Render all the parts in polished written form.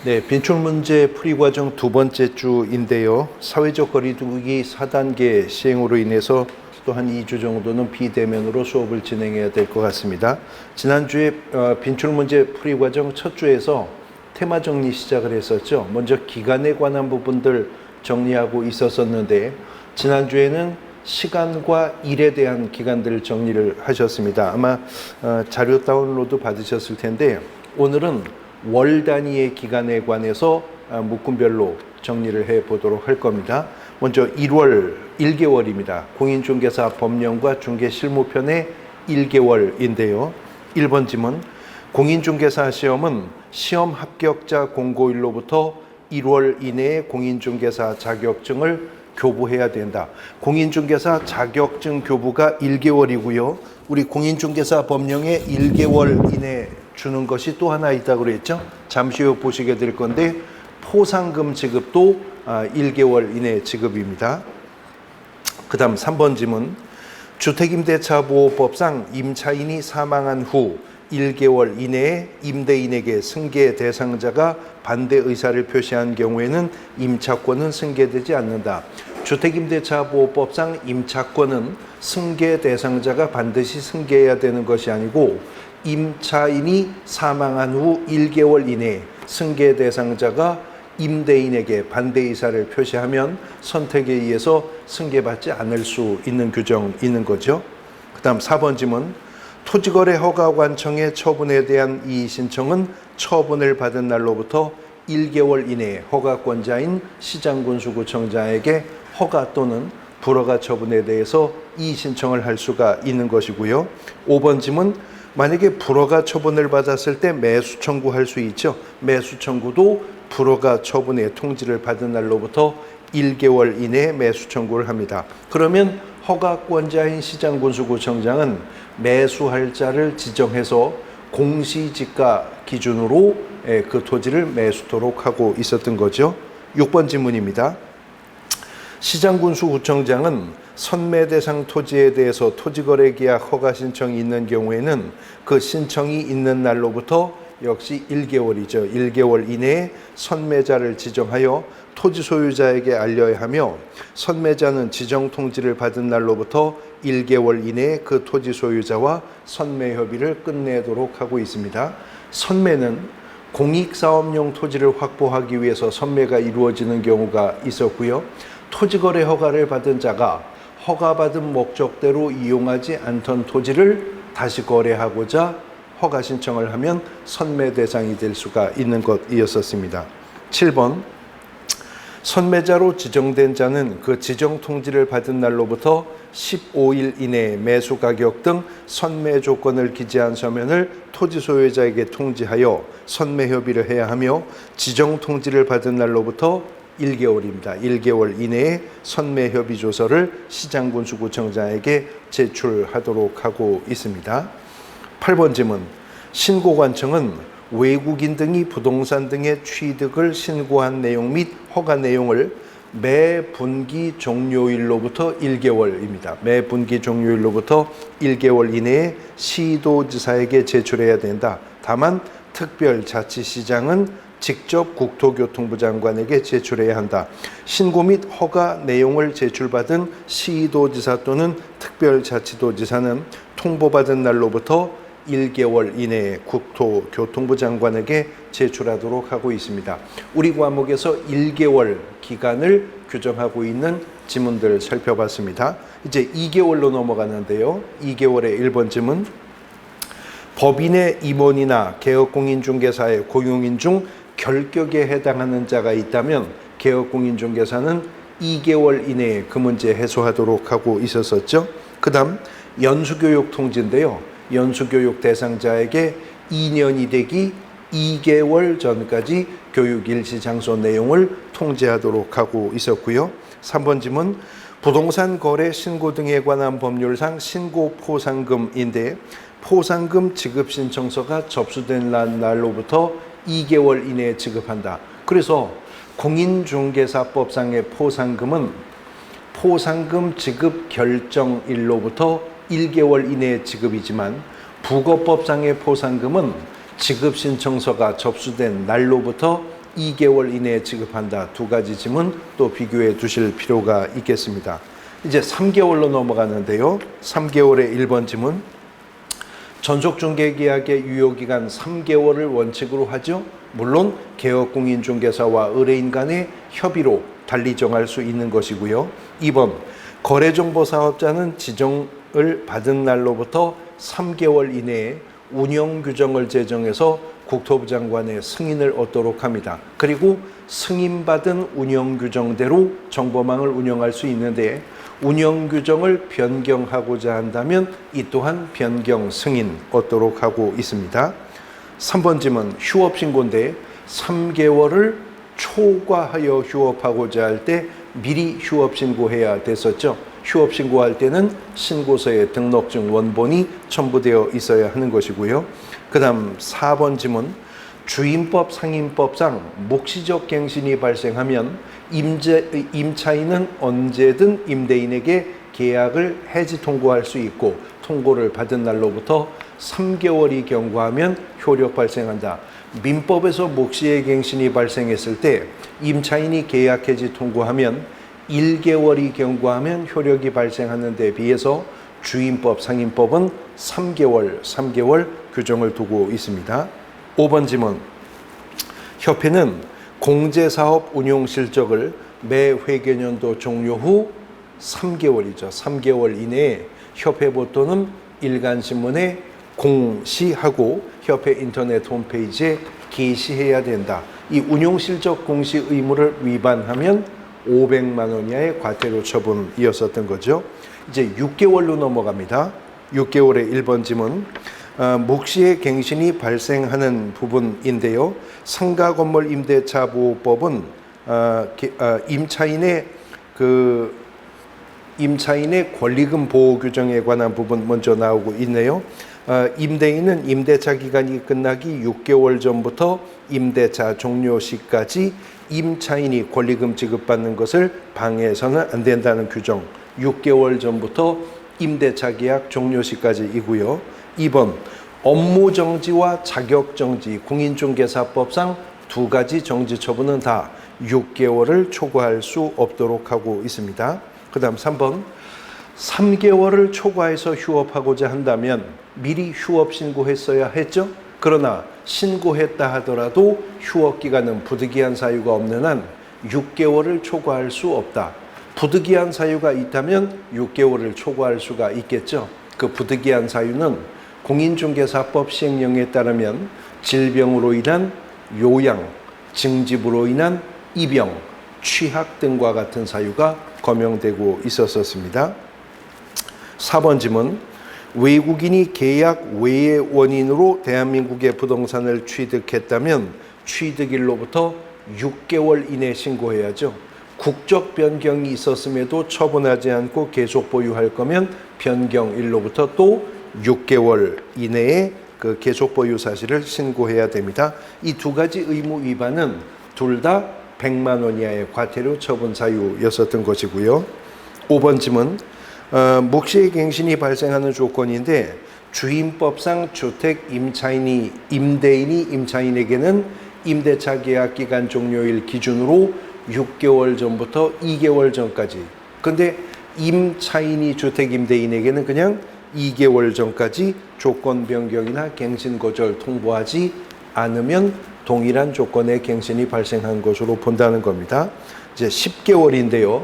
네, 빈출문제 풀이과정 두 번째 주인데요. 사회적 거리두기 4단계 시행으로 인해서 또 한 2주 정도는 비대면으로 수업을 진행해야 될 것 같습니다. 지난주에 빈출문제 풀이과정 첫 주에서 테마 정리 시작을 했었죠. 먼저 기간에 관한 부분들 정리하고 있었었는데 지난주에는 시간과 일에 대한 기간들을 정리를 하셨습니다. 아마 자료 다운로드 받으셨을 텐데 오늘은 월 단위의 기간에 관해서 묶음별로 정리를 해 보도록 할 겁니다. 먼저 1월 1개월입니다. 공인중개사 법령과 중개실무편의 1개월인데요. 1번 지문, 공인중개사 시험은 시험 합격자 공고일로부터 1월 이내에 공인중개사 자격증을 교부해야 된다. 공인중개사 자격증 교부가 1개월이고요. 우리 공인중개사 법령에 1개월 이내 주는 것이 또 하나 있다고 그랬죠. 잠시 후 보시게 될 건데 포상금 지급도 1개월 이내 지급입니다. 그 다음 3번 지문, 주택임대차보호법상 임차인이 사망한 후 1개월 이내에 임대인에게 승계 대상자가 반대 의사를 표시한 경우에는 임차권은 승계되지 않는다. 주택임대차보호법상 임차권은 승계 대상자가 반드시 승계해야 되는 것이 아니고 임차인이 사망한 후 1개월 이내에 승계 대상자가 임대인에게 반대 의사를 표시하면 선택에 의해서 승계받지 않을 수 있는 규정이 있는 거죠. 그 다음 4번 지문, 토지거래 허가관청의 처분에 대한 이의신청은 처분을 받은 날로부터 1개월 이내에 허가권자인 시장군수구청장에게 허가 또는 불허가 처분에 대해서 이의신청을 할 수가 있는 것이고요. 5번 지문, 만약에 불허가 처분을 받았을 때 매수 청구할 수 있죠. 매수 청구도 불허가 처분의 통지를 받은 날로부터 1개월 이내에 매수 청구를 합니다. 그러면 허가권자인 시장군수구청장은 매수할 자를 지정해서 공시지가 기준으로 그 토지를 매수토록 하고 있었던 거죠. 6번 질문입니다. 시장군수구청장은 선매 대상 토지에 대해서 토지거래계약 허가 신청이 있는 경우에는 그 신청이 있는 날로부터 역시 1개월이죠. 1개월 이내에 선매자를 지정하여 토지 소유자에게 알려야 하며 선매자는 지정 통지를 받은 날로부터 1개월 이내에 그 토지 소유자와 선매 협의를 끝내도록 하고 있습니다. 선매는 공익사업용 토지를 확보하기 위해서 선매가 이루어지는 경우가 있었고요. 토지거래 허가를 받은 자가 허가받은 목적대로 이용하지 않던 토지를 다시 거래하고자 허가 신청을 하면 선매 대상이 될 수가 있는 것이었습니다. 7번, 선매자로 지정된 자는 그 지정 통지를 받은 날로부터 15일 이내에 매수 가격 등 선매 조건을 기재한 서면을 토지 소유자에게 통지하여 선매 협의를 해야 하며 지정 통지를 받은 날로부터 1개월입니다. 1개월 이내에 선매 협의 조서를 시장군수구청장에게 제출하도록 하고 있습니다. 8번 질문, 신고관청은 외국인 등이 부동산 등의 취득을 신고한 내용 및 허가 내용을 매 분기 종료일로부터 1개월입니다. 매 분기 종료일로부터 1개월 이내에 시도지사에게 제출해야 된다. 다만 특별자치시장은 직접 국토교통부 장관에게 제출해야 한다. 신고 및 허가 내용을 제출받은 시도지사 또는 특별자치도지사는 통보받은 날로부터 1개월 이내에 국토교통부 장관에게 제출하도록 하고 있습니다. 우리 과목에서 1개월 기간을 규정하고 있는 지문들을 살펴봤습니다. 이제 2개월로 넘어가는데요. 2개월의 1번 지문, 법인의 임원이나 개업공인중개사의 고용인 중 결격에 해당하는 자가 있다면 개업공인중개사는 2개월 이내에 그 문제 해소하도록 하고 있었었죠. 그 다음 연수교육 통지인데요. 연수교육 대상자에게 2년이 되기 2개월 전까지 교육 일시 장소 내용을 통지하도록 하고 있었고요. 3번 지문, 부동산 거래 신고 등에 관한 법률상 신고 포상금인데 포상금 지급 신청서가 접수된 날로부터 2개월 이내에 지급한다. 그래서 공인중개사법상의 포상금은 포상금 지급 결정일로부터 1개월 이내에 지급이지만 부거법상의 포상금은 지급 신청서가 접수된 날로부터 2개월 이내에 지급한다. 두 가지 지문 또 비교해 두실 필요가 있겠습니다. 이제 3개월로 넘어가는데요. 3개월의 1번 지문. 전속중개계약의 유효기간 3개월을 원칙으로 하죠. 물론 개업공인중개사와 의뢰인 간의 협의로 달리 정할 수 있는 것이고요. 2번 거래정보사업자는 지정을 받은 날로부터 3개월 이내에 운영규정을 제정해서 국토부 장관의 승인을 얻도록 합니다. 그리고 승인받은 운영규정대로 정보망을 운영할 수 있는데 운영규정을 변경하고자 한다면 이 또한 변경 승인 얻도록 하고 있습니다. 3번 지문 휴업신고인데 3개월을 초과하여 휴업하고자 할 때 미리 휴업신고해야 됐었죠. 휴업신고할 때는 신고서에 등록증 원본이 첨부되어 있어야 하는 것이고요. 그 다음 4번 지문 주임법 상임법상 묵시적 갱신이 발생하면 임차인은 언제든 임대인에게 계약을 해지 통고할 수 있고 통고를 받은 날로부터 3개월이 경과하면 효력 발생한다. 민법에서 묵시의 갱신이 발생했을 때 임차인이 계약 해지 통고하면 1개월이 경과하면 효력이 발생하는 데 비해서 주임법 상임법은 3개월 규정을 두고 있습니다. 5번 지문 협회는 공제사업 운용 실적을 매 회계년도 종료 후 3개월이죠. 3개월 이내에 협회부 또는 일간신문에 공시하고 협회 인터넷 홈페이지에 게시해야 된다. 이 운용실적 공시 의무를 위반하면 500만 원 이하의 과태료 처분이었었던 거죠. 이제 6개월로 넘어갑니다. 6개월의 1번 지문 묵시의 갱신이 발생하는 부분인데요. 상가 건물 임대차 보호법은 임차인의 권리금 보호 규정에 관한 부분 먼저 나오고 있네요. 임대인은 임대차 기간이 끝나기 6개월 전부터 임대차 종료 시까지 임차인이 권리금 지급받는 것을 방해해서는 안 된다는 규정 6개월 전부터 임대차 계약 종료 시까지이고요. 2번 업무 정지와 자격 정지 공인중개사법상 두 가지 정지 처분은 다 6개월을 초과할 수 없도록 하고 있습니다. 그 다음 3번 3개월을 초과해서 휴업하고자 한다면 미리 휴업 신고했어야 했죠. 그러나 신고했다 하더라도 휴업 기간은 부득이한 사유가 없는 한 6개월을 초과할 수 없다. 부득이한 사유가 있다면 6개월을 초과할 수가 있겠죠. 그 부득이한 사유는 공인중개사법 시행령에 따르면 질병으로 인한 요양, 증집으로 인한 입영, 취학 등과 같은 사유가 거명되고 있었습니다. 4번 지문 외국인이 계약 외의 원인으로 대한민국의 부동산을 취득했다면 취득일로부터 6개월 이내 신고해야죠. 국적 변경이 있었음에도 처분하지 않고 계속 보유할 거면 변경일로부터 또 6개월 이내에 그 계속 보유 사실을 신고해야 됩니다. 이 두 가지 의무 위반은 둘 다 100만 원 이하의 과태료 처분 사유였었던 것이고요. 5번 지문 묵시의 갱신이 발생하는 조건인데 주임법상 주택 임대인이 임차인에게는 임대차 계약 기간 종료일 기준으로 6개월 전부터 2개월 전까지 근데 임차인이 주택 임대인에게는 그냥 2개월 전까지 조건 변경이나 갱신 거절 통보하지 않으면 동일한 조건의 갱신이 발생한 것으로 본다는 겁니다. 이제 10개월인데요.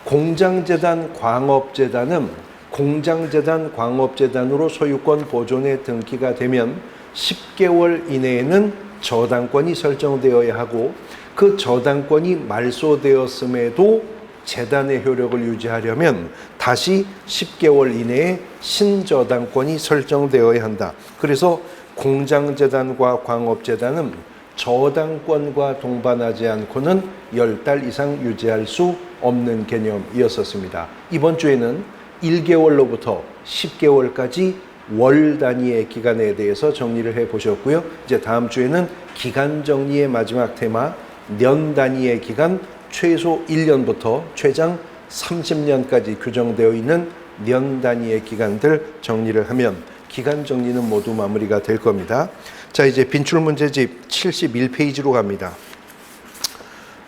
공장재단, 광업재단은 공장재단, 광업재단으로 소유권 보존에 등기가 되면 10개월 이내에는 저당권이 설정되어야 하고 그 저당권이 말소되었음에도 재단의 효력을 유지하려면 다시 10개월 이내에 신저당권이 설정되어야 한다. 그래서 공장재단과 광업재단은 저당권과 동반하지 않고는 10달 이상 유지할 수 없는 개념이었었습니다. 이번 주에는 1개월로부터 10개월까지 월 단위의 기간에 대해서 정리를 해보셨고요. 이제 다음 주에는 기간 정리의 마지막 테마 년 단위의 기간 최소 1년부터 최장 30년까지 규정되어 있는 년 단위의 기간들 정리를 하면 기간 정리는 모두 마무리가 될 겁니다. 자, 이제 빈출문제집 71페이지로 갑니다.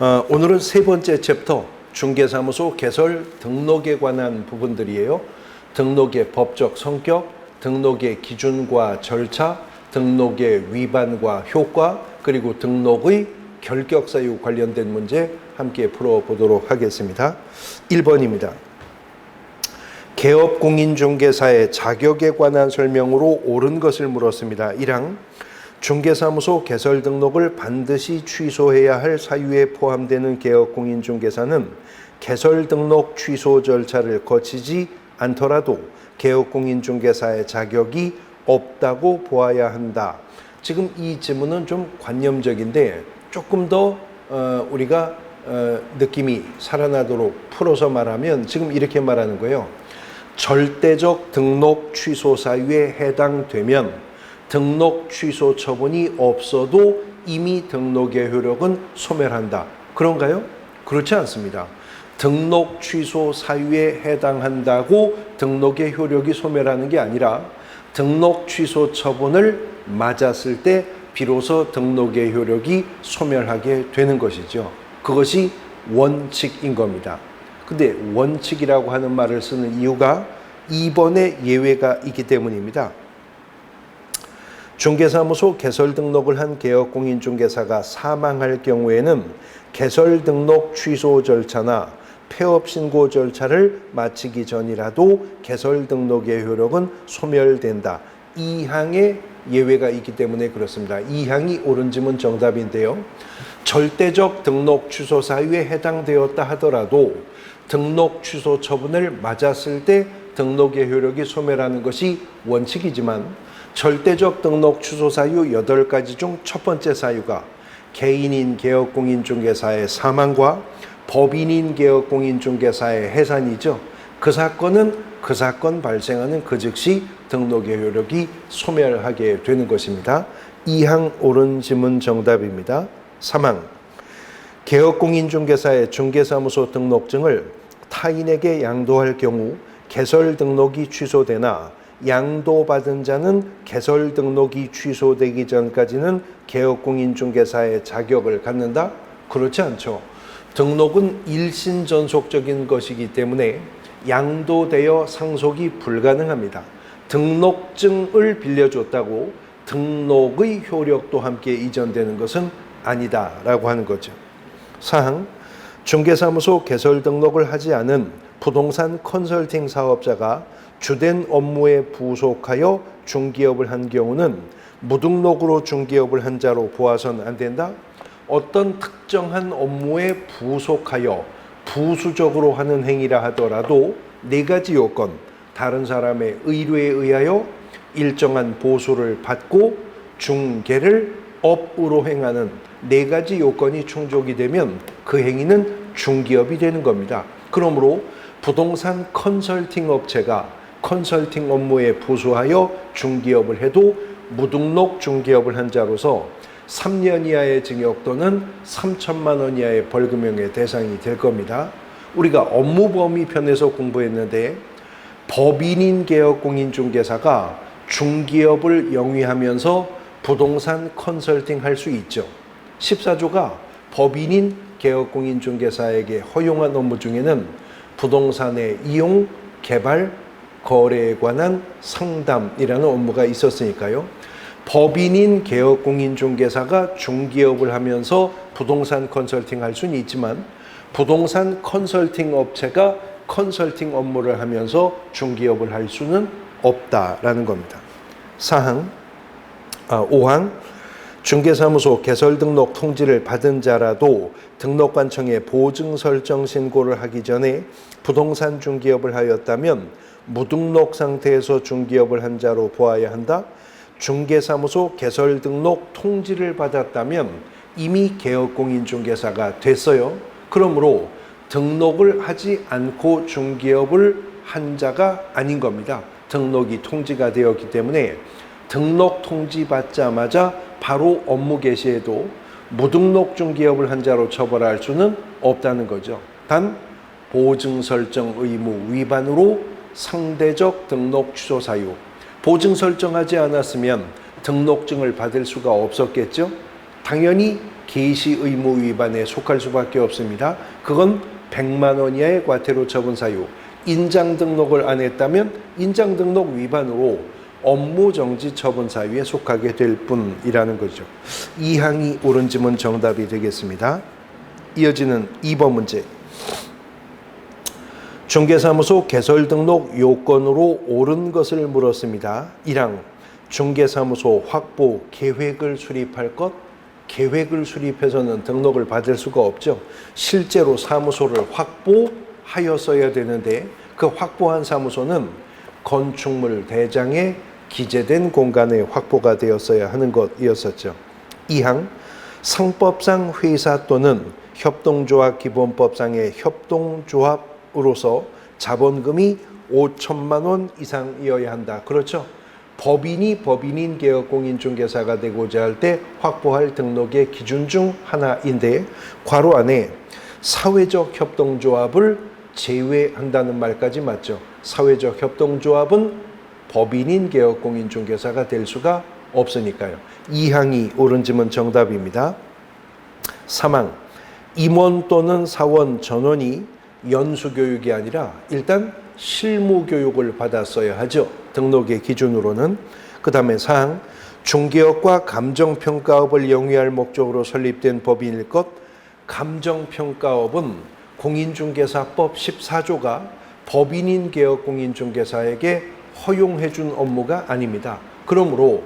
오늘은 세 번째 챕터 중개사무소 개설 등록에 관한 부분들이에요. 등록의 법적 성격, 등록의 기준과 절차, 등록의 위반과 효과, 그리고 등록의 결격사유 관련된 문제 함께 풀어보도록 하겠습니다. 1번입니다. 개업공인중개사의 자격에 관한 설명으로 옳은 것을 물었습니다. 1항 중개사무소 개설 등록을 반드시 취소해야 할 사유에 포함되는 개업공인중개사는 개설 등록 취소 절차를 거치지 않더라도 개업공인중개사의 자격이 없다고 보아야 한다. 지금 이 지문은 좀 관념적인데 조금 더 우리가 느낌이 살아나도록 풀어서 말하면 지금 이렇게 말하는 거예요. 절대적 등록 취소 사유에 해당되면 등록 취소 처분이 없어도 이미 등록의 효력은 소멸한다. 그런가요? 그렇지 않습니다. 등록 취소 사유에 해당한다고 등록의 효력이 소멸하는 게 아니라 등록 취소 처분을 맞았을 때 비로소 등록의 효력이 소멸하게 되는 것이죠. 그것이 원칙인 겁니다. 근데 원칙이라고 하는 말을 쓰는 이유가 2번의 예외가 있기 때문입니다. 중개사무소 개설 등록을 한 개업공인중개사가 사망할 경우에는 개설 등록 취소 절차나 폐업 신고 절차를 마치기 전이라도 개설 등록의 효력은 소멸된다. 2항의 예외가 있기 때문에 그렇습니다. 2항이 옳은 지문 정답인데요. 절대적 등록 취소 사유에 해당되었다 하더라도 등록 취소 처분을 맞았을 때 등록의 효력이 소멸하는 것이 원칙이지만 절대적 등록 취소 사유 8가지 중 첫 번째 사유가 개인인 개업공인중개사의 사망과 법인인 개업공인중개사의 해산이죠. 그 사건은 그 사건 발생하는 그 즉시 등록의 효력이 소멸하게 되는 것입니다. 2항 옳은 지문 정답입니다. 3항 개업공인중개사의 중개사무소 등록증을 타인에게 양도할 경우 개설 등록이 취소되나 양도받은 자는 개설 등록이 취소되기 전까지는 개업공인중개사의 자격을 갖는다? 그렇지 않죠. 등록은 일신전속적인 것이기 때문에 양도되어 상속이 불가능합니다. 등록증을 빌려줬다고 등록의 효력도 함께 이전되는 것은 아니다라고 하는 거죠. 4항 중개사무소 개설 등록을 하지 않은 부동산 컨설팅 사업자가 주된 업무에 부속하여 중개업을 한 경우는 무등록으로 중개업을 한 자로 보아서는 안 된다. 어떤 특정한 업무에 부속하여 부수적으로 하는 행위라 하더라도 4가지 요건, 다른 사람의 의뢰에 의하여 일정한 보수를 받고 중개를 업으로 행하는 4가지 요건이 충족이 되면 그 행위는 중개업이 되는 겁니다. 그러므로 부동산 컨설팅 업체가 컨설팅 업무에 부수하여 중개업을 해도 무등록 중개업을 한 자로서 3년 이하의 징역 또는 3천만 원 이하의 벌금형의 대상이 될 겁니다. 우리가 업무 범위 편에서 공부했는데 법인인 개업공인중개사가 중개업을 영위하면서 부동산 컨설팅 할 수 있죠. 14조가 법인인 개업공인중개사에게 허용한 업무 중에는 부동산의 이용, 개발, 거래에 관한 상담이라는 업무가 있었으니까요. 법인인 개업공인중개사가 중개업을 하면서 부동산 컨설팅 할 수는 있지만 부동산 컨설팅 업체가 컨설팅 업무를 하면서 중개업을 할 수는 없다라는 겁니다. 5항 중개사무소 개설 등록 통지를 받은 자라도 등록관청에 보증 설정 신고를 하기 전에 부동산 중개업을 하였다면 무등록 상태에서 중개업을 한 자로 보아야 한다. 중개사무소 개설 등록 통지를 받았다면 이미 개업공인중개사가 됐어요. 그러므로 등록을 하지 않고 중개업을 한 자가 아닌 겁니다. 등록이 통지가 되었기 때문에 등록 통지 받자마자 바로 업무 개시해도 무등록 중개업을 한 자로 처벌할 수는 없다는 거죠. 단 보증 설정 의무 위반으로 상대적 등록 취소 사유, 보증 설정하지 않았으면 등록증을 받을 수가 없었겠죠. 당연히 개시 의무 위반에 속할 수밖에 없습니다. 그건 100만 원 이하의 과태료 처분 사유. 인장 등록을 안 했다면 인장 등록 위반으로 업무 정지 처분 사유에 속하게 될 뿐이라는 거죠. 이 항이 옳은 지문 정답이 되겠습니다. 이어지는 2번 문제. 중개사무소 개설 등록 요건으로 옳은 것을 물었습니다. 1항 중개사무소 확보 계획을 수립할 것. 계획을 수립해서는 등록을 받을 수가 없죠. 실제로 사무소를 확보하였어야 되는데 그 확보한 사무소는 건축물 대장에 기재된 공간에 확보가 되었어야 하는 것이었었죠. 2항 상법상 회사 또는 협동조합 기본법상의 협동조합으로서 자본금이 5천만 원 이상이어야 한다. 그렇죠. 법인이 법인인 개업공인중개사가 되고자 할 때 확보할 등록의 기준 중 하나인데 괄호 안에 사회적 협동조합을 제외한다는 말까지 맞죠. 사회적 협동조합은 법인인 개업공인중개사가 될 수가 없으니까요. 2항이 옳은 지문 정답입니다. 3항 임원 또는 사원 전원이 연수교육이 아니라 일단 실무교육을 받았어야 하죠. 등록의 기준으로는. 그 다음에 4항 중개업과 감정평가업을 영위할 목적으로 설립된 법인일 것. 감정평가업은 공인중개사법 14조가 법인인 개업공인중개사에게 허용해 준 업무가 아닙니다. 그러므로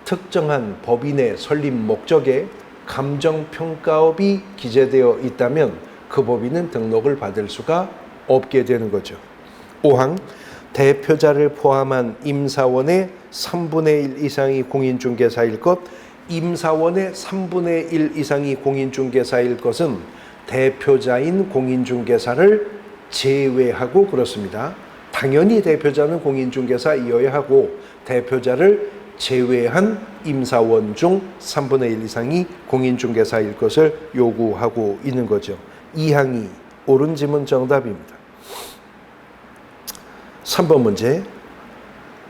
특정한 법인의 설립 목적에 감정평가업이 기재되어 있다면 그 법인은 등록을 받을 수가 없게 되는 거죠. 5항 대표자를 포함한 임사원의 3분의 1 이상이 공인중개사일 것. 임사원의 3분의 1 이상이 공인중개사일 것은 대표자인 공인중개사를 제외하고 그렇습니다. 당연히 대표자는 공인중개사이어야 하고 대표자를 제외한 임사원 중 3분의 1 이상이 공인중개사일 것을 요구하고 있는 거죠. 2항이 옳은 지문 정답입니다. 3번 문제.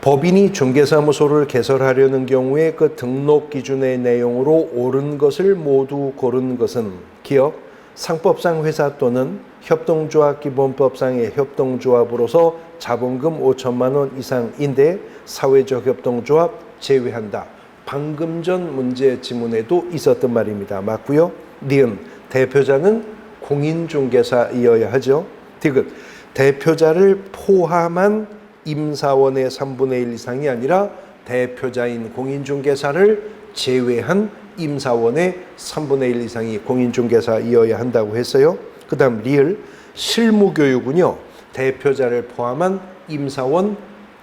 법인이 중개사무소를 개설하려는 경우에 그 등록 기준의 내용으로 옳은 것을 모두 고른 것은 기억, 상법상 회사 또는 협동조합 기본법상의 협동조합으로서 자본금 5천만 원 이상인데 사회적 협동조합 제외한다. 방금 전 문제 지문에도 있었던 말입니다. 맞고요. 니은 대표자는 공인중개사이어야 하죠. 디귿 대표자를 포함한 임사원의 3분의 1 이상이 아니라 대표자인 공인중개사를 제외한 임사원의 3분의 1 이상이 공인중개사이어야 한다고 했어요. 그 다음 리을 실무교육은요. 대표자를 포함한 임사원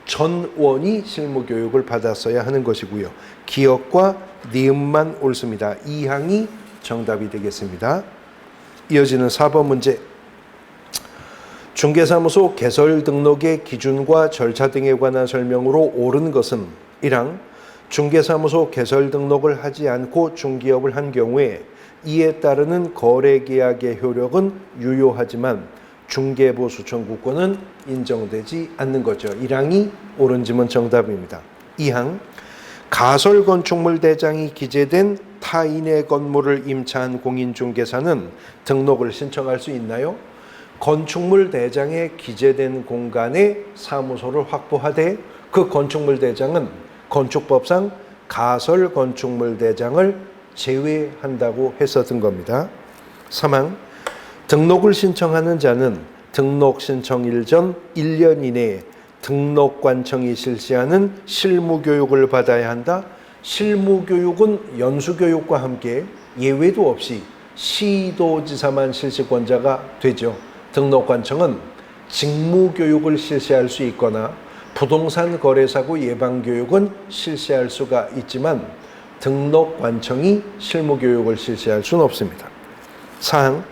전원이 실무교육을 받았어야 하는 것이고요. 기억과 니은만 옳습니다. 2항이 정답이 되겠습니다. 이어지는 4번 문제. 중개사무소 개설 등록의 기준과 절차 등에 관한 설명으로 옳은 것은 1항 중개사무소 개설 등록을 하지 않고 중개업을 한 경우에 이에 따르는 거래계약의 효력은 유효하지만 중개보수 청구권은 인정되지 않는 거죠. 1항이 옳은 지문 정답입니다. 2항 가설 건축물 대장이 기재된 타인의 건물을 임차한 공인중개사는 등록을 신청할 수 있나요? 건축물 대장에 기재된 공간에 사무소를 확보하되 그 건축물 대장은 건축법상 가설 건축물 대장을 제외한다고 했었던 겁니다. 3항 등록을 신청하는 자는 등록 신청일 전 1년 이내에 등록관청이 실시하는 실무교육을 받아야 한다. 실무교육은 연수교육과 함께 예외도 없이 시도지사만 실시권자가 되죠. 등록관청은 직무교육을 실시할 수 있거나 부동산 거래사고 예방교육은 실시할 수가 있지만 등록관청이 실무교육을 실시할 수는 없습니다. 4항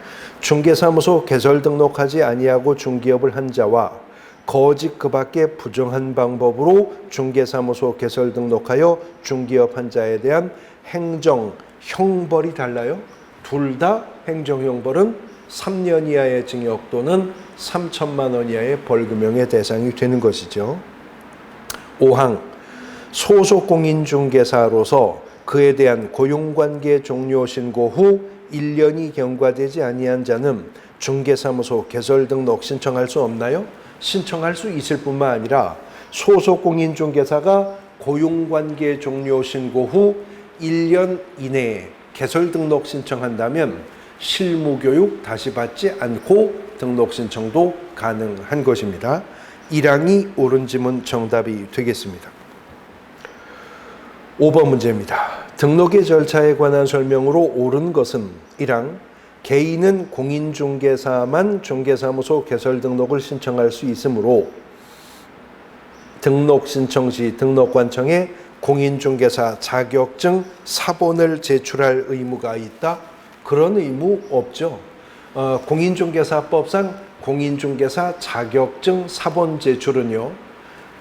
중개사무소 개설 등록하지 아니하고 중개업을 한 자와 거짓 그 밖에 부정한 방법으로 중개사무소 개설 등록하여 중개업한 자에 대한 행정 형벌이 달라요. 둘 다 행정 형벌은 3년 이하의 징역 또는 3천만 원 이하의 벌금형의 대상이 되는 것이죠. 5항 소속 공인중개사로서 그에 대한 고용관계 종료 신고 후 1년이 경과되지 아니한 자는 중개사무소 개설 등록 신청할 수 없나요? 신청할 수 있을 뿐만 아니라 소속 공인중개사가 고용관계 종료 신고 후 1년 이내에 개설 등록 신청한다면 실무교육 다시 받지 않고 등록 신청도 가능한 것입니다. 1항이 옳은 지문 정답이 되겠습니다. 5번 문제입니다. 등록의 절차에 관한 설명으로 옳은 것은 1항 개인은 공인중개사만 중개사무소 개설 등록을 신청할 수 있으므로 등록 신청 시 등록관청에 공인중개사 자격증 사본을 제출할 의무가 있다? 그런 의무 없죠. 공인중개사법상 공인중개사 자격증 사본 제출은요,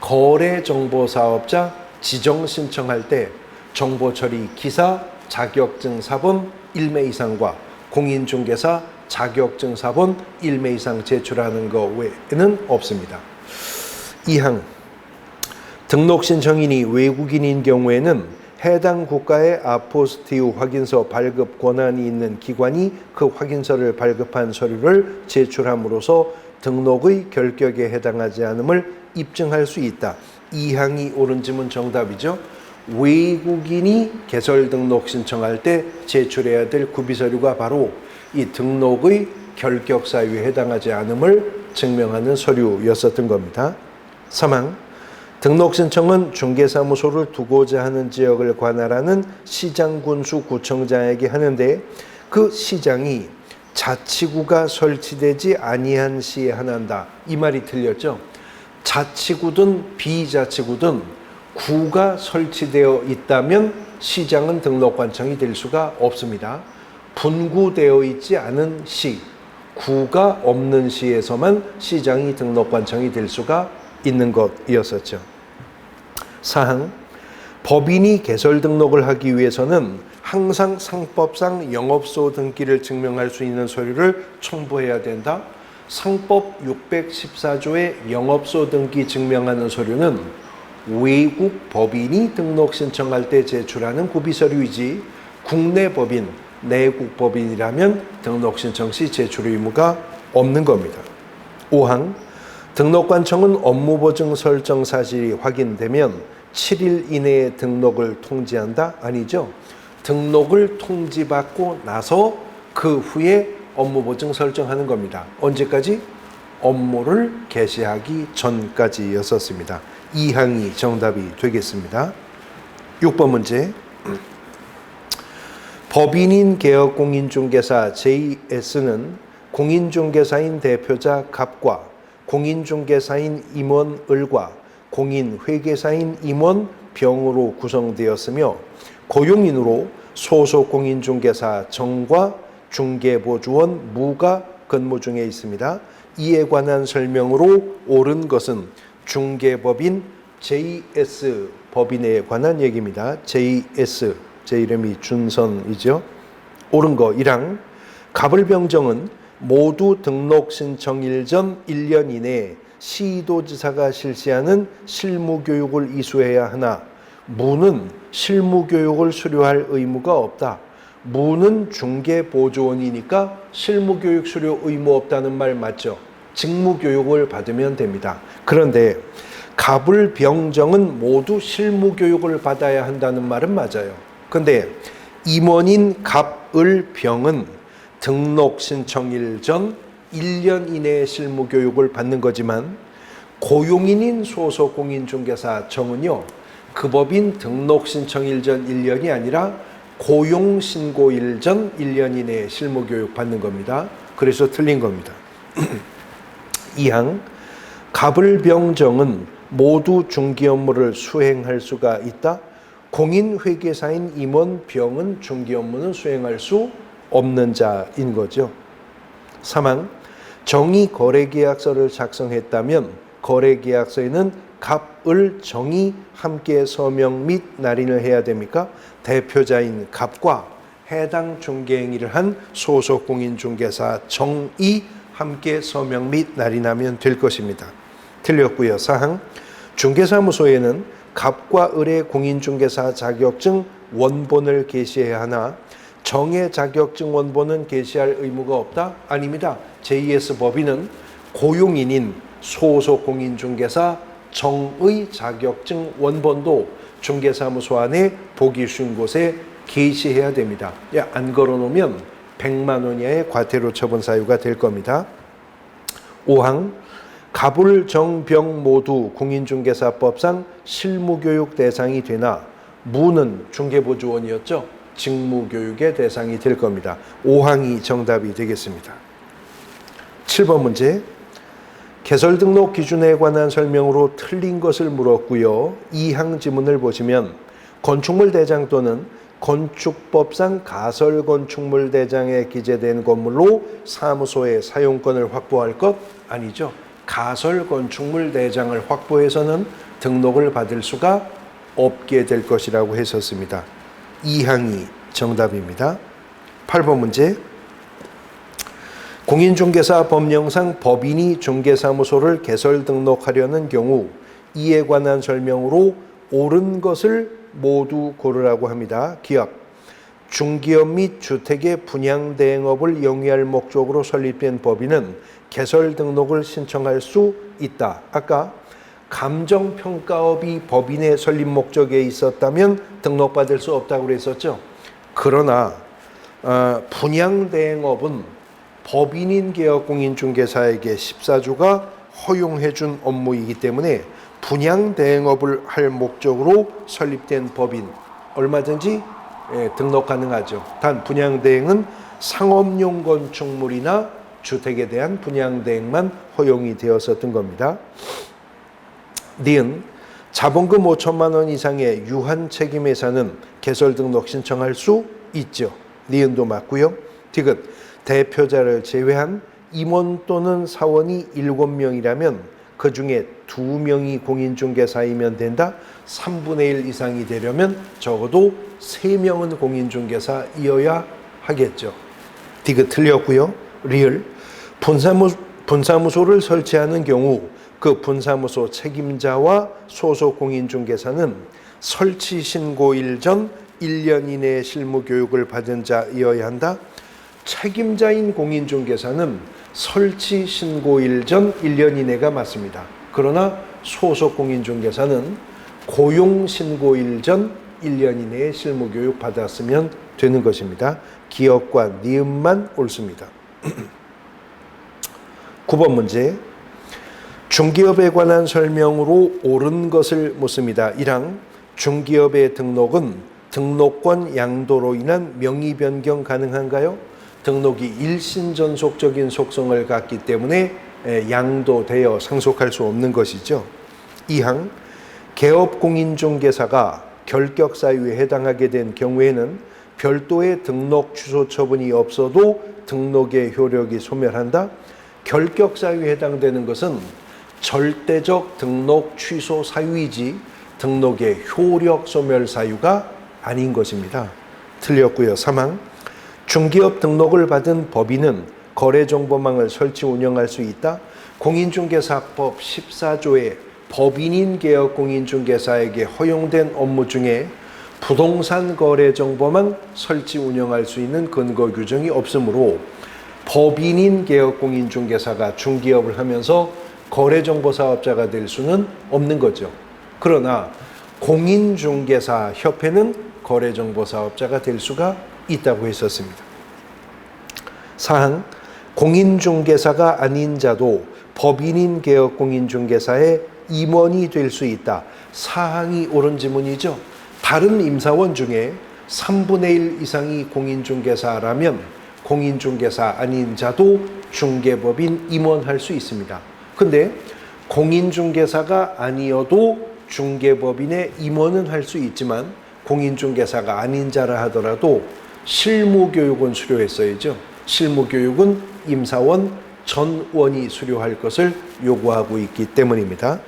거래정보사업자 지정 신청할 때 정보처리 기사 자격증 사본 1매 이상과 공인중개사 자격증 사본 1매 이상 제출하는 것 외에는 없습니다. 2항 등록 신청인이 외국인인 경우에는 해당 국가의 아포스티우 확인서 발급 권한이 있는 기관이 그 확인서를 발급한 서류를 제출함으로써 등록의 결격에 해당하지 않음을 입증할 수 있다. 2항이 옳은 지문 정답이죠. 외국인이 개설 등록 신청할 때 제출해야 될 구비서류가 바로 이 등록의 결격 사유에 해당하지 않음을 증명하는 서류였었던 겁니다. 3항 등록 신청은 중개사무소를 두고자 하는 지역을 관할하는 시장군수 구청장에게 하는데 그 시장이 자치구가 설치되지 아니한 시에 한한다. 이 말이 틀렸죠. 자치구든 비자치구든 구가 설치되어 있다면 시장은 등록관청이 될 수가 없습니다. 분구되어 있지 않은 시, 구가 없는 시에서만 시장이 등록관청이 될 수가 있는 것이었었죠. 4항 법인이 개설 등록을 하기 위해서는 항상 상법상 영업소 등기를 증명할 수 있는 서류를 첨부해야 된다. 상법 614조의 영업소 등기 증명하는 서류는 외국 법인이 등록 신청할 때 제출하는 구비서류이지 국내 법인, 내국 법인이라면 등록 신청 시 제출 의무가 없는 겁니다. 5항 등록관청은 업무보증 설정 사실이 확인되면 7일 이내에 등록을 통지한다? 아니죠. 등록을 통지받고 나서 그 후에 업무보증 설정하는 겁니다. 언제까지? 업무를 개시하기 전까지였었습니다. 2항이 정답이 되겠습니다. 6번 문제. 법인인 개업공인중개사 JS는 공인중개사인 대표자 갑과 공인중개사인 임원 을과 공인회계사인 임원 병으로 구성되었으며 고용인으로 소속 공인중개사 정과 중개보조원 무가 근무 중에 있습니다. 이에 관한 설명으로 옳은 것은 중개법인 JS 법인에 관한 얘기입니다. JS, 제 이름이 준선이죠. 옳은 거 1항 갑을병정은 모두 등록 신청일 전 1년 이내에 시도지사가 실시하는 실무교육을 이수해야 하나 무는 실무교육을 수료할 의무가 없다. 무는 중개보조원이니까 실무교육 수료 의무 없다는 말 맞죠? 직무교육을 받으면 됩니다. 그런데 갑을병정은 모두 실무교육을 받아야 한다는 말은 맞아요. 근데 임원인 갑을병은 등록 신청일 전 1년 이내에 실무교육을 받는 거지만 고용인인 소속 공인중개사 정은요. 그 법인 등록 신청일 전 1년이 아니라 고용신고일 전 1년 이내에 실무교육 받는 겁니다. 그래서 틀린 겁니다. 2항 갑을병정은 모두 중개 업무를 수행할 수가 있다. 공인회계사인 임원 병은 중개 업무는 수행할 수 없는 자인 거죠. 3항 정의 거래계약서를 작성했다면 거래계약서에는 갑을 정의 함께 서명 및 날인을 해야 됩니까? 대표자인 갑과 해당 중개행위를 한 소속 공인중개사 정의 함께 서명 및 날인하면 될 것입니다. 틀렸고요. 4항 중개사무소에는 갑과 을의 공인중개사 자격증 원본을 게시해야 하나 정의 자격증 원본은 게시할 의무가 없다? 아닙니다. JS 법인은 고용인인 소속 공인중개사 정의 자격증 원본도 중개사무소 안에 보기 쉬운 곳에 게시해야 됩니다. 안 걸어놓으면 100만 원 이하의 과태료 처분 사유가 될 겁니다. 5항 갑을, 정, 병 모두 공인중개사법상 실무교육 대상이 되나 무는 중개보조원이었죠. 직무교육의 대상이 될 겁니다. 5항이 정답이 되겠습니다. 7번 문제. 개설 등록 기준에 관한 설명으로 틀린 것을 물었고요. 2항 지문을 보시면 건축물 대장 또는 건축법상 가설 건축물 대장에 기재된 건물로 사무소의 사용권을 확보할 것 아니죠. 가설 건축물 대장을 확보해서는 등록을 받을 수가 없게 될 것이라고 했었습니다. 2항이 정답입니다. 8번 문제. 공인중개사 법령상 법인이 중개사무소를 개설 등록하려는 경우 이에 관한 설명으로 옳은 것을 모두 고르라고 합니다. 기업, 중기업 및 주택의 분양 대행업을 영위할 목적으로 설립된 법인은 개설 등록을 신청할 수 있다. 아까 감정평가업이 법인의 설립 목적에 있었다면 등록받을 수 없다고 그랬었죠. 그러나 분양 대행업은 법인인 개업공인중개사에게 14조가 허용해준 업무이기 때문에 분양 대행업을 할 목적으로 설립된 법인 얼마든지 등록 가능하죠. 단 분양 대행은 상업용 건축물이나 주택에 대한 분양 대행만 허용이 되었었던 겁니다. 니은 자본금 5천만 원 이상의 유한 책임회사는 개설 등록 신청할 수 있죠. 니은도 맞고요. 디귿 대표자를 제외한 임원 또는 사원이 7명이라면 그 중에 2명이 공인중개사이면 된다. 3분의 1 이상이 되려면 적어도 3명은 공인중개사이어야 하겠죠. 디귿 틀렸고요. 리을 분사무소를 설치하는 경우 그 분사무소 책임자와 소속 공인중개사는 설치 신고일 전 1년 이내에 실무교육을 받은 자이어야 한다. 책임자인 공인중개사는 설치 신고일 전 1년 이내가 맞습니다. 그러나 소속 공인중개사는 고용 신고일 전 1년 이내에 실무교육 받았으면 되는 것입니다. 기업과 니은만 옳습니다. 9번 문제. 중기업에 관한 설명으로 옳은 것을 묻습니다. 1항 중기업의 등록은 등록권 양도로 인한 명의 변경 가능한가요? 등록이 일신전속적인 속성을 갖기 때문에 양도되어 상속할 수 없는 것이죠. 2항 개업공인중개사가 결격 사유에 해당하게 된 경우에는 별도의 등록 취소 처분이 없어도 등록의 효력이 소멸한다. 결격 사유에 해당되는 것은 절대적 등록 취소 사유이지 등록의 효력 소멸 사유가 아닌 것입니다. 틀렸고요. 3항 중기업 등록을 받은 법인은 거래정보망을 설치 운영할 수 있다. 공인중개사법 14조에 법인인 개업공인중개사에게 허용된 업무 중에 부동산 거래정보망 설치 운영할 수 있는 근거 규정이 없으므로 법인인 개업공인중개사가 중기업을 하면서 거래정보사업자가 될 수는 없는 거죠. 그러나 공인중개사 협회는 거래정보사업자가 될 수가 있다고 했었습니다. 4항 공인중개사가 아닌 자도 법인인 개업공인중개사의 임원이 될 수 있다. 4항이 옳은 지문이죠. 다른 임사원 중에 3분의 1 이상이 공인중개사라면 공인중개사 아닌 자도 중개법인 임원할 수 있습니다. 근데 공인중개사가 아니어도 중개법인의 임원은 할 수 있지만 공인중개사가 아닌 자라 하더라도 실무교육은 수료했어야죠. 실무교육은 임사원 전원이 수료할 것을 요구하고 있기 때문입니다.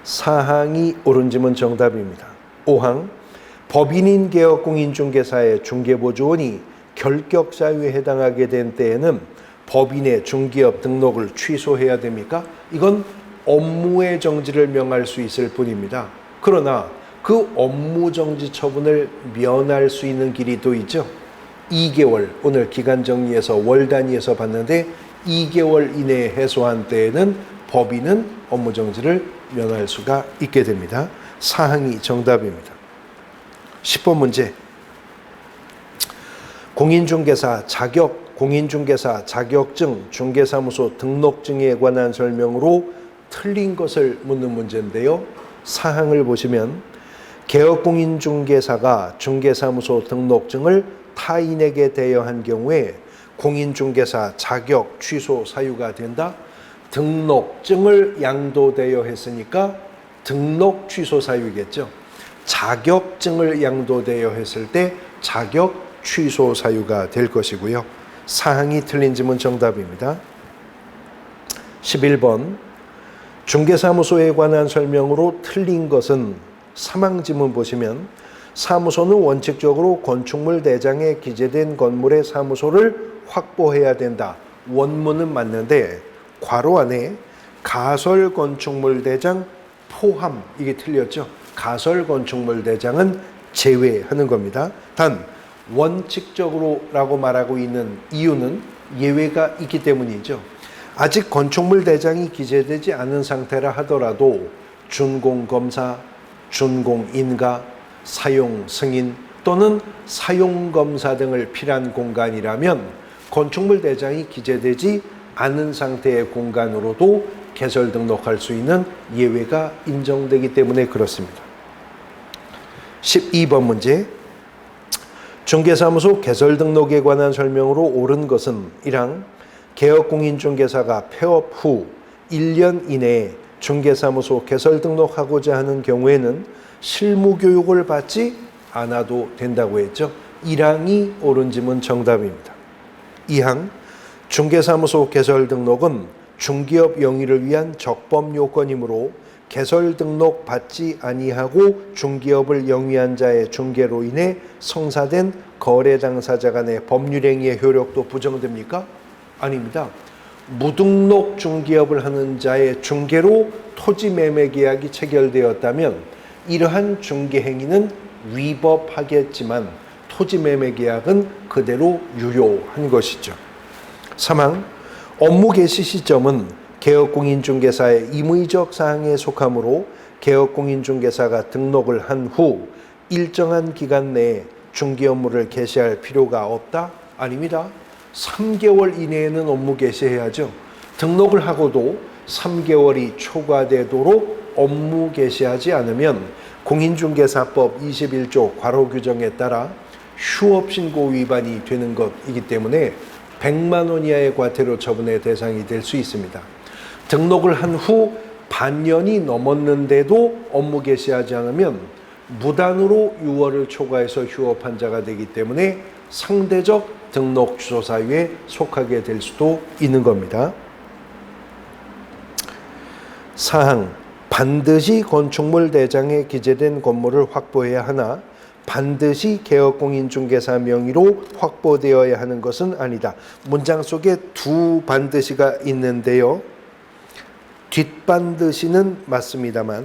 4항이 옳은 지문 정답입니다. 5항 법인인 개업공인중개사의 중개보조원이 결격 사유에 해당하게 된 때에는 법인의 중기업 등록을 취소해야 됩니까? 이건 업무의 정지를 명할 수 있을 뿐입니다. 그러나 그 업무정지 처분을 면할 수 있는 길이 또 있죠. 2개월, 오늘 기간 정리해서 월 단위에서 봤는데 2개월 이내에 해소한 때에는 법인은 업무정지를 면할 수가 있게 됩니다. 사항이 정답입니다. 10번 문제. 공인중개사 자격증, 중개사무소 등록증에 관한 설명으로 틀린 것을 묻는 문제인데요. 사항을 보시면 개업공인중개사가 중개사무소 등록증을 타인에게 대여한 경우에 공인중개사 자격 취소 사유가 된다. 등록증을 양도대여했으니까 등록 취소 사유겠죠. 자격증을 양도대여했을 때 자격 취소 사유가 될 것이고요. 사항이 틀린 지문 정답입니다. 11번 중개사무소에 관한 설명으로 틀린 것은 사망 지문 보시면 사무소는 원칙적으로 건축물 대장에 기재된 건물의 사무소를 확보해야 된다. 원문은 맞는데 괄호 안에 가설 건축물 대장 포함 이게 틀렸죠. 가설 건축물 대장은 제외하는 겁니다. 단 원칙적으로라고 말하고 있는 이유는 예외가 있기 때문이죠. 아직 건축물 대장이 기재되지 않은 상태라 하더라도 준공검사, 준공인가, 사용승인 또는 사용검사 등을 필요한 공간이라면 건축물 대장이 기재되지 않은 상태의 공간으로도 개설 등록할 수 있는 예외가 인정되기 때문에 그렇습니다. 12번 문제. 중개사무소 개설 등록에 관한 설명으로 옳은 것은 1항 개업공인중개사가 폐업 후 1년 이내에 중개사무소 개설 등록하고자 하는 경우에는 실무교육을 받지 않아도 된다고 했죠. 1항이 옳은 지문 정답입니다. 2항 중개사무소 개설 등록은 중개업 영위를 위한 적법 요건이므로 개설 등록 받지 아니하고 중개업을 영위한 자의 중개로 인해 성사된 거래 당사자 간의 법률행위의 효력도 부정됩니까? 아닙니다. 무등록 중개업을 하는 자의 중개로 토지 매매 계약이 체결되었다면 이러한 중개 행위는 위법하겠지만 토지 매매 계약은 그대로 유효한 것이죠. 3항 업무 개시 시점은 개업공인중개사의 임의적 사항에 속하므로 개업공인중개사가 등록을 한 후 일정한 기간 내에 중개 업무를 개시할 필요가 없다? 아닙니다. 3개월 이내에는 업무 개시해야죠. 등록을 하고도 3개월이 초과되도록 업무 개시하지 않으면 공인중개사법 21조 괄호 규정에 따라 휴업신고 위반이 되는 것이기 때문에 100만 원 이하의 과태료 처분의 대상이 될 수 있습니다. 등록을 한 후 반년이 넘었는데도 업무 개시하지 않으면 무단으로 6월을 초과해서 휴업한 자가 되기 때문에 상대적 등록 취소 사유에 속하게 될 수도 있는 겁니다. 사항 반드시 건축물 대장에 기재된 건물을 확보해야 하나 반드시 개업공인중개사 명의로 확보되어야 하는 것은 아니다. 문장 속에 두 반드시가 있는데요. 뒷반드시는 맞습니다만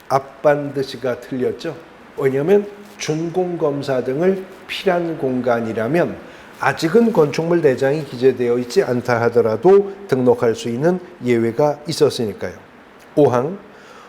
앞반드시가 틀렸죠. 왜냐하면 준공검사 등을 필요한 공간이라면 아직은 건축물 대장이 기재되어 있지 않다 하더라도 등록할 수 있는 예외가 있었으니까요. 5항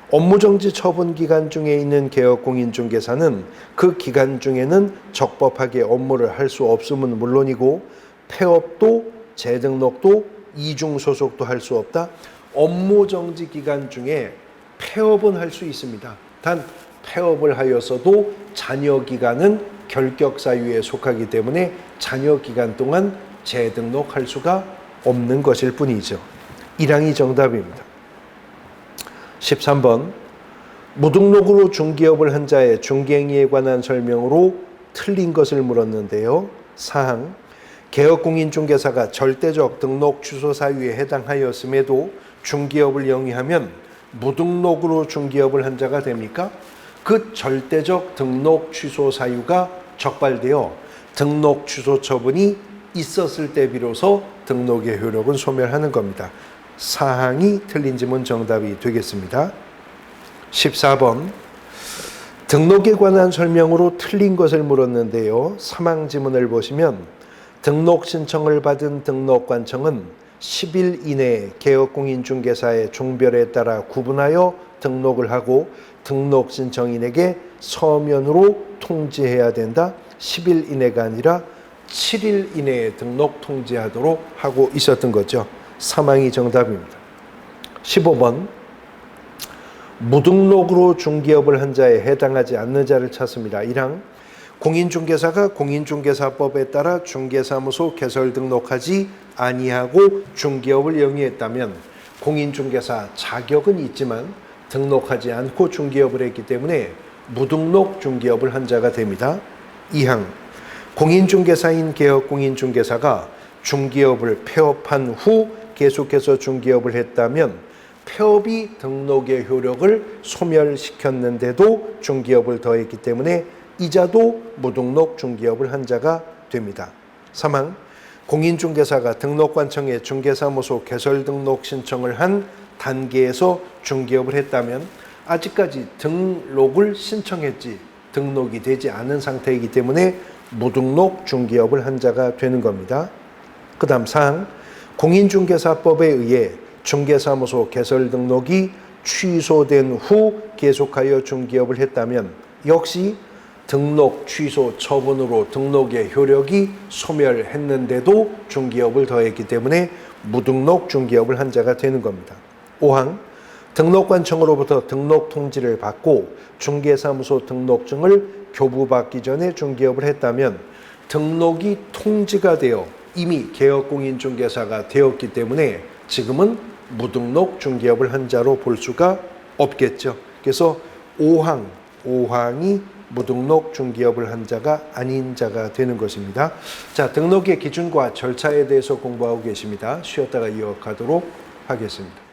업무정지 처분 기간 중에 있는 개업공인중개사는 그 기간 중에는 적법하게 업무를 할 수 없음은 물론이고 폐업도 재등록도 이중소속도 할 수 없다. 업무정지 기간 중에 폐업은 할 수 있습니다. 단 폐업을 하여서도 잔여 기간은 결격 사유에 속하기 때문에 잔여 기간 동안 재등록할 수가 없는 것일 뿐이죠. 1항이 정답입니다. 13번 무등록으로 중개업을 한 자의 중개행위에 관한 설명으로 틀린 것을 물었는데요. 사항 개업공인중개사가 절대적 등록 취소 사유에 해당하였음에도 중개업을 영위하면 무등록으로 중개업을 한 자가 됩니까? 그 절대적 등록 취소 사유가 적발되어 등록 취소 처분이 있었을 때 비로소 등록의 효력은 소멸하는 겁니다. 사항이 틀린 지문 정답이 되겠습니다. 14번 등록에 관한 설명으로 틀린 것을 물었는데요. 사망 지문을 보시면 등록 신청을 받은 등록관청은 10일 이내에 개업공인중개사의 종별에 따라 구분하여 등록을 하고 등록 신청인에게 서면으로 통지해야 된다. 10일 이내가 아니라 7일 이내에 등록 통지하도록 하고 있었던 거죠. 사망이 정답입니다. 15번 무등록으로 중개업을 한 자에 해당하지 않는 자를 찾습니다. 1항 공인중개사가 공인중개사법에 따라 중개사무소 개설 등록하지 아니하고 중개업을 영위했다면 공인중개사 자격은 있지만 등록하지 않고 중개업을 했기 때문에 무등록 중개업을 한 자가 됩니다. 2항 공인중개사인 개업공인중개사가 중개업을 폐업한 후 계속해서 중개업을 했다면 폐업이 등록의 효력을 소멸시켰는데도 중개업을 더했기 때문에 이자도 무등록 중개업을 한 자가 됩니다. 3항 공인중개사가 등록관청에 중개사무소 개설 등록 신청을 한 단계에서 중개업을 했다면 아직까지 등록을 신청했지 등록이 되지 않은 상태이기 때문에 무등록 중개업을 한 자가 되는 겁니다. 그 다음 4항 공인중개사법에 의해 중개사무소 개설 등록이 취소된 후 계속하여 중개업을 했다면 역시 등록 취소 처분으로 등록의 효력이 소멸했는데도 중개업을 더했기 때문에 무등록 중개업을 한 자가 되는 겁니다. 5항 등록관청으로부터 등록 통지를 받고 중개사무소 등록증을 교부받기 전에 중개업을 했다면 등록이 통지가 되어 이미 개업공인중개사가 되었기 때문에 지금은 무등록 중개업을 한 자로 볼 수가 없겠죠. 그래서 5항이 무등록 중개업을 한 자가 아닌 자가 되는 것입니다. 자, 등록의 기준과 절차에 대해서 공부하고 계십니다. 쉬었다가 이어가도록 하겠습니다.